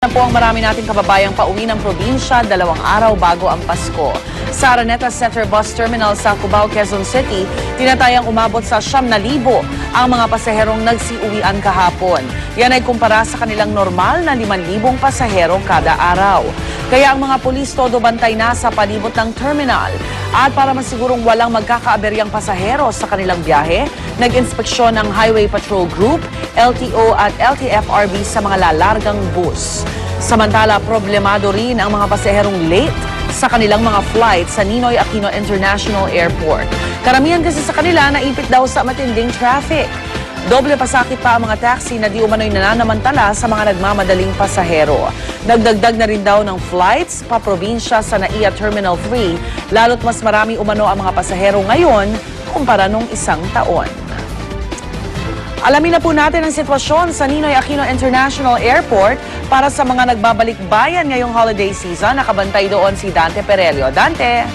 Na po ang marami nating kababayang pauwi ng probinsya 2 araw bago ang Pasko. Sa Araneta Center Bus Terminal sa Cubao, Quezon City, tinatayang umabot sa 9,000 ang mga pasaherong nagsiuwian kahapon. Yan ay kumpara sa kanilang normal na 5,000 pasahero kada araw. Kaya ang mga pulis todo bantay na sa palibot ng terminal. At para masigurong walang magkakaaberyang pasahero sa kanilang biyahe, nag-inspeksyon ng Highway Patrol Group, LTO at LTFRB sa mga lalargang bus. Samantala, problemado rin ang mga pasaherong late sa kanilang mga flight sa Ninoy Aquino International Airport. Karamihan kasi sa kanila naipit daw sa matinding traffic. Doble pasakit pa ang mga taxi na di umano'y nananamantala sa mga nagmamadaling pasahero. Nagdagdag na rin daw ng flights pa probinsya sa NAIA Terminal 3, lalo't mas marami umano ang mga pasahero ngayon kumpara nung isang taon. Alamin na po natin ang sitwasyon sa Ninoy Aquino International Airport para sa mga nagbabalik bayan ngayong holiday season. Nakabantay doon si Dante Perelio. Dante!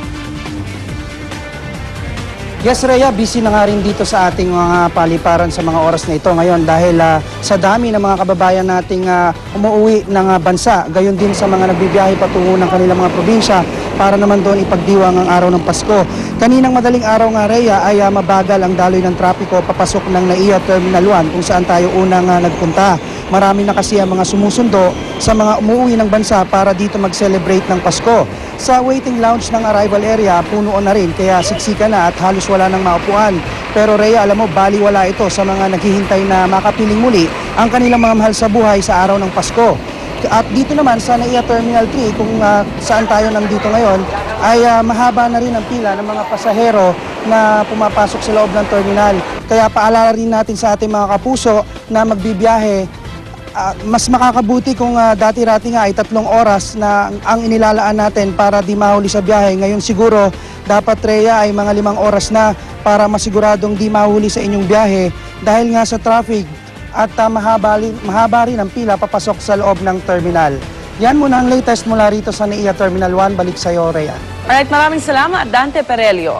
Yes, Rhea, busy na nga rin dito sa ating mga paliparan sa mga oras na ito ngayon dahil sa dami ng mga kababayan nating umuwi ng bansa, gayon din sa mga nagbibiyahe patungo ng kanilang mga probinsya para naman doon ipagdiwang ang araw ng Pasko. Kaninang madaling araw nga, Rhea, ay mabagal ang daloy ng trapiko papasok ng NAIA Terminal 1 kung saan tayo unang nagpunta. Marami na kasi ang mga sumusundo sa mga umuwi ng bansa para dito mag-celebrate ng Pasko. Sa waiting lounge ng arrival area, punuan na rin kaya siksika na at halos wala nang maupuan. Pero Rhea, alam mo, baliwala ito sa mga naghihintay na makapiling muli ang kanilang mga mahal sa buhay sa araw ng Pasko. At dito naman sa NAIA Terminal 3, kung saan tayo nandito ngayon, ay mahaba na rin ang pila ng mga pasahero na pumapasok sa loob ng terminal. Kaya paalala rin natin sa ating mga kapuso na magbibiyahe, mas makakabuti kung dati-rati nga ay 3 oras na ang inilalaan natin para di mahuli sa biyahe. Ngayon siguro dapat, Rhea, ay mga 5 oras na para masiguradong di mahuli sa inyong biyahe dahil nga sa traffic at mahaba rin ang pila papasok sa loob ng terminal. Yan muna ang latest mula rito sa NAIA Terminal 1. Balik sa iyo, Rhea. Alright, maraming salamat, Dante Perelio.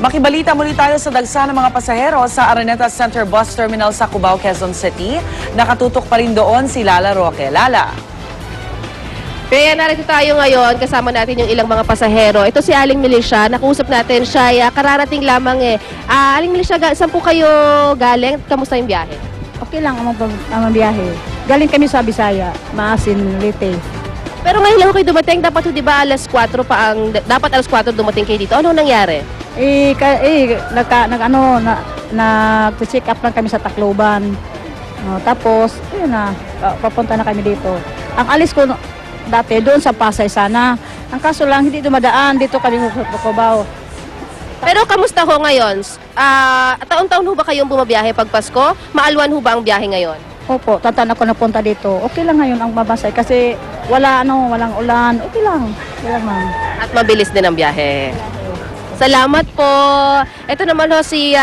Makibalita muli tayo sa dagsa ng mga pasahero sa Araneta Center Bus Terminal sa Cubao, Quezon City. Nakatutok pa rin doon si Lala Roque. Lala. Kaya narito tayo ngayon, kasama natin yung ilang mga pasahero. Ito si Aling Milicia, nakusap natin siya, kararating lamang eh. Aling Milicia, saan po kayo galing? Kamusta yung biyahe? Okay lang ang biyahe. Galing kami sa Bisaya, Maasin, Leyte. Pero ngayon lang kayo dumating, dapat di ba alas 4 pa ang, dapat alas 4 dumating kayo dito. Ano nangyari? Nag-check up lang kami sa Tacloban. Tapos, yun na, papunta na kami dito. Ang alis ko dati doon sa Pasay sana. Ang kaso lang, hindi dumadaan. Dito kami sa Cubao. Pero kamusta ho ngayon? Taon-taon ho ba kayong bumabiyahe pag Pasko? Maalwan ho ba ang biyahe ngayon? Opo, tatan ako napunta dito. Okay lang ngayon ang babasay kasi walang ulan. Okay lang. Okay lang, ma'am. At mabilis din ang biyahe. Salamat po. Ito naman ho si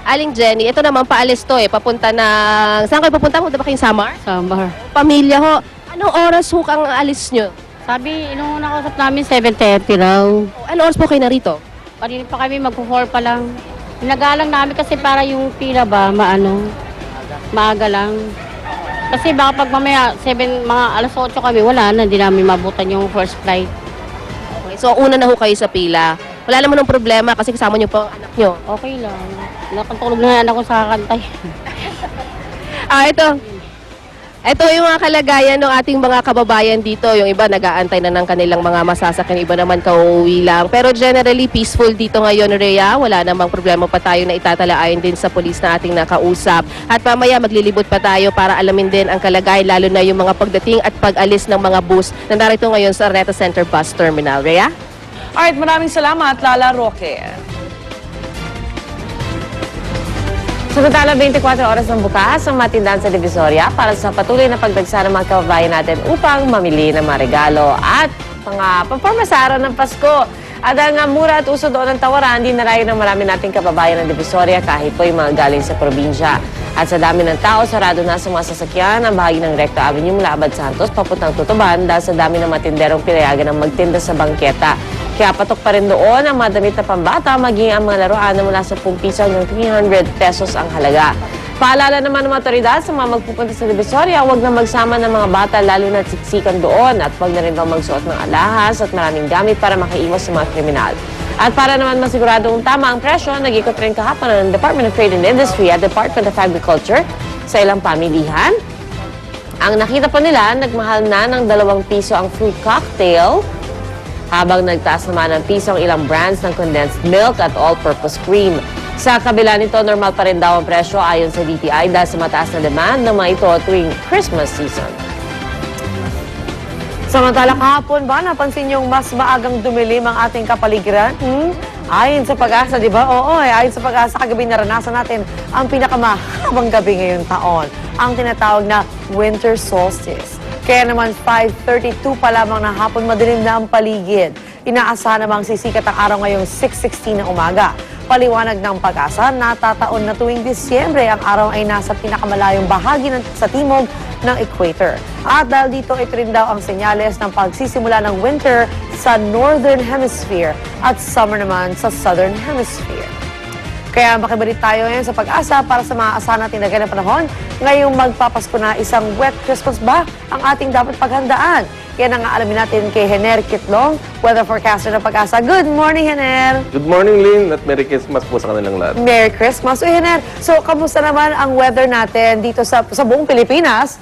Aling Jenny. Ito naman paalis to papunta ng... Saan kayo papunta? Punta ba kayong Samar? Samar. Pamilya ho. Anong oras ho kang alis nyo? Sabi, nung nakausap namin, 7:30 raw. Anong oras po kayo narito? Kanina pa kami, magpo-4 pa lang. Nagalang namin kasi para yung pila ba, maaga lang. Kasi baka pag mamaya, mga alas 8 kami, wala na, hindi namin mabutan yung first flight. Okay, so una na ho kayo sa pila. Wala naman ng problema kasi kasama nyo po ang anak nyo. Okay lang. Nakatulog na yung anak ko sa kakantay. Ito yung mga kalagayan ng ating mga kababayan dito. Yung iba nag-aantay na ng kanilang mga masasakyan, iba naman kauwi lang. Pero generally peaceful dito ngayon, Rhea. Wala namang problema pa tayo na itatalain din sa pulis na ating nakausap. At mamaya maglilibot pa tayo para alamin din ang kalagayan, lalo na yung mga pagdating at pag-alis ng mga bus na narito ngayon sa Araneta Center Bus Terminal. Rhea? Alright, maraming salamat, Lala Roque. Samantala, 24 oras ng bukas ang matindahan sa Divisoria para sa patuloy na pagdagsa ng mga kababayan natin upang mamili ng mga regalo at mga pampamasara ng Pasko. At ang mura at uso doon ng tawaran, di narayo ng marami nating kababayan ng Divisoria kahit po yung mga galing sa probinsya. At sa dami ng tao, sarado na sa mga sasakyan ang bahagi ng Recto Avenue mula Abad Santos papuntang Tutuban dahil sa dami ng matinderong pinayagan ng magtinda sa bangketa. Kaya patok pa rin doon ang mga damit na pambata, maging ang mga laruan na mula sa 10 piso hanggang 300 pesos ang halaga. Paalala naman ng mga otoridad sa mga magpupunta sa Divisoria, huwag na magsama ng mga bata lalo na siksikan doon at huwag na rin daw magsuot ng alahas at maraming gamit para makaiwas sa mga kriminal. At para naman masiguradong tama ang presyo, nag-ikot rin kahapon ng Department of Trade and Industry at Department of Agriculture sa ilang pamilihan. Ang nakita po nila, nagmahal na ng 2 piso ang fruit cocktail, habang nagtaas naman ng piso ang ilang brands ng condensed milk at all-purpose cream. Sa kabila nito, normal pa rin daw ang presyo ayon sa DTI dahil sa mataas na demand ng mga ito tuwing Christmas season. Samantala kahapon ba, napansin yung mas maagang dumilim ang ating kapaligiran? Ayon sa Pag-asa, di ba? Oo, ayon sa Pag-asa, kagabi naranasan natin ang pinakamahabang gabi ngayong taon, ang tinatawag na winter solstice. Kaya naman 5:32 pa lamang ng hapon, madilim na ang paligid. Inaasahan namang sisikat ang araw ngayong 6:16 ng umaga. Paliwanag ng Pag-asa, natataon na tuwing Disyembre ang araw ay nasa pinakamalayong bahagi sa timog ng equator. At dahil dito, ito rin daw ang senyales ng pagsisimula ng winter sa Northern Hemisphere at summer naman sa Southern Hemisphere. Kaya makibalit tayo ngayon sa Pag-asa para sa mga asahan natin na ganang panahon. Ngayong magpapasko na, isang wet Christmas ba ang ating dapat paghandaan? Yan ang aalamin natin kay Hener Kitlong, weather forecaster ng Pag-asa. Good morning, Hener! Good morning, Lynn, at Merry Christmas po sa kanilang lahat. Merry Christmas. Uy, Hener, so kamusta naman ang weather natin dito sa buong Pilipinas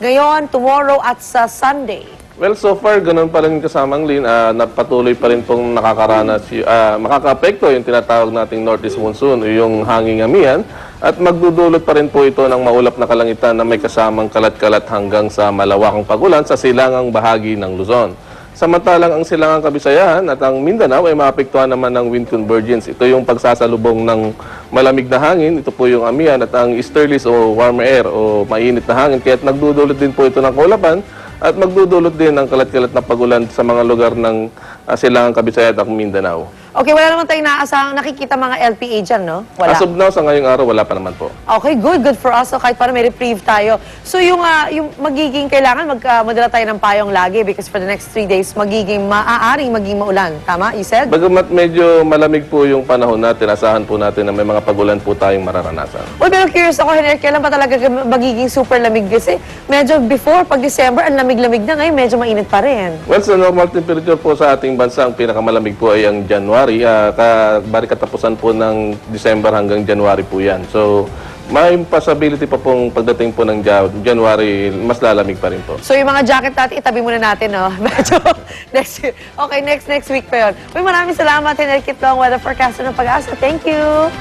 ngayon, tomorrow at sa Sunday? Well, so far, ganun pa rin kasamang Lynn, napatuloy pa rin pong makaka-apekto yung tinatawag nating Northeast Monsoon, yung hanging amihan, at magdudulot pa rin po ito ng maulap na kalangitan na may kasamang kalat-kalat hanggang sa malawakang pagulan sa silangang bahagi ng Luzon. Samantalang ang silangang Kabisayan at ang Mindanao ay maapektuhan naman ng wind convergence. Ito yung pagsasalubong ng malamig na hangin, ito po yung amihan, at ang easterlies o warmer air o mainit na hangin. Kaya nagdudulot din po ito ng kaulapan at magdudulot din ng kalat-kalat na pagulan sa mga lugar ng silangang Kabisayan at Mindanao. Okay, wala naman tayong nakikita mga LPA dyan, no? Wala. As of now, sa ngayong araw, wala pa naman po. Okay, good. Good for us. So, kahit para may reprieve tayo. So, yung magiging kailangan madala tayo ng payong lagi because for the next 3 days, maaaring maging maulan. Tama, you said? Bagamat medyo malamig po yung panahon natin, asahan po natin na may mga pagulan po tayong mararanasan. Well, pero curious ako, Hener, kailan ba talaga magiging super lamig? Kasi medyo before, pag December, ang lamig-lamig na ngayon, medyo mainit pa rin. Well, sa normal temperature po sa ating bansa, ang pinakamalamig po ay ang January. Bari katapusan po ng December hanggang January po yan. So, may possibility pa pong pagdating po ng January, mas lalamig pa rin po. So, yung mga jacket natin, itabi muna natin, no? Medyo next week. Okay, next week pa yun. Uy, maraming salamat, Hener Kitlong, weather forecaster ng Pag-asa. Thank you!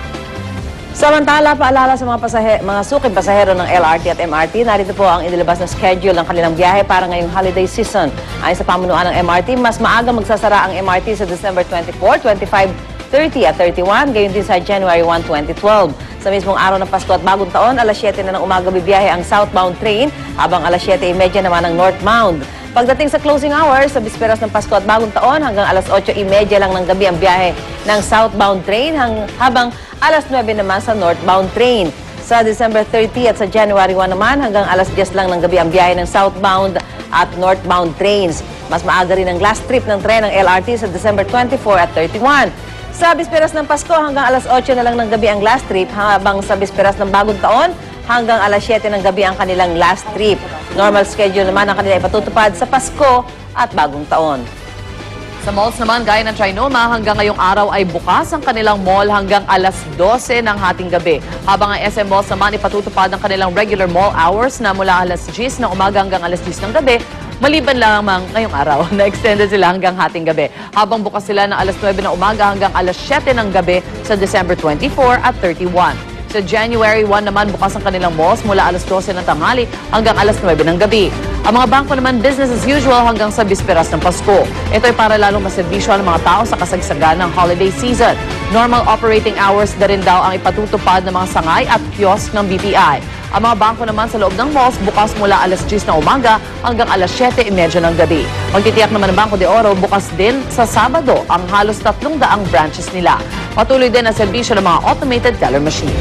Samantala, paalala sa mga suking pasahero ng LRT at MRT, narito po ang inilabas na schedule ng kanilang biyahe para ngayong holiday season. Ayon sa pamunuan ng MRT, mas maaga magsasara ang MRT sa December 24, 25, 30 at 31, gayon din sa January 1, 2012. Sa mismong araw ng Pasko at Bagong Taon, alas 7 na ng umaga bibiyahe ang southbound train, habang alas 7:30 naman ang northbound. Pagdating sa closing hours, sa bisperas ng Pasko at Bagong Taon, hanggang alas 8:30 lang ng gabi ang biyahe ng southbound train, habang alas 9 naman sa northbound train. Sa December 30 at sa January 1 naman, hanggang alas 10 lang ng gabi ang biyahe ng southbound at northbound trains. Mas maaga rin ang last trip ng tren ng LRT sa December 24 at 31. Sa bisperas ng Pasko, hanggang alas 8 na lang ng gabi ang last trip, habang sa bisperas ng Bagong Taon, hanggang alas 7 ng gabi ang kanilang last trip. Normal schedule naman ang kanila ipatutupad sa Pasko at Bagong Taon. Sa malls naman, gaya ng Trinoma, hanggang ngayong araw ay bukas ang kanilang mall hanggang alas 12 ng hating gabi. Habang ang SM Malls naman ipatutupad ang kanilang regular mall hours na mula alas 10 ng umaga hanggang alas 10 ng gabi, maliban lamang ngayong araw na extended sila hanggang hating gabi. Habang bukas sila ng alas 9 ng umaga hanggang alas 7 ng gabi sa December 24 at 31. Sa January 1 naman, bukas ang kanilang malls mula alas 12 ng tanghali hanggang alas 9 ng gabi. Ang mga bangko naman business as usual hanggang sa bisperas ng Pasko. Ito ay para lalong maserbisyo ang mga tao sa kasagsagan ng holiday season. Normal operating hours na rin daw ang ipatutupad ng mga sangay at kiosk ng BPI. Ang mga bangko naman sa loob ng malls bukas mula alas 10 ng umaga hanggang alas 7:30 ng gabi. Magtitiyak naman ng Bangko de Oro bukas din sa Sabado ang halos 300 branches nila. Patuloy din ang serbisyo ng mga automated teller machine.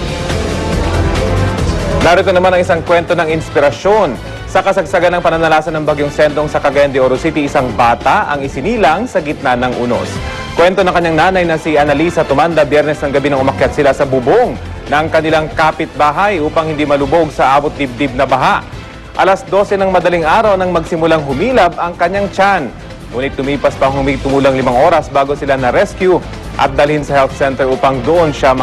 Narito naman ang isang kwento ng inspirasyon. Sa kasagsagan ng pananalasan ng Bagyong Sendong sa Cagayan de Oro City, isang bata ang isinilang sa gitna ng unos. Kwento ng kanyang nanay na si Annalisa Tumanda, Biyernes ng gabi nang umakyat sila sa bubong ng kanilang kapitbahay upang hindi malubog sa abot dibdib na baha. Alas 12 ng madaling araw nang magsimulang humilab ang kanyang tiyan. Ngunit tumipas pa tumulang 5 oras bago sila na-rescue at dalhin sa health center upang doon siya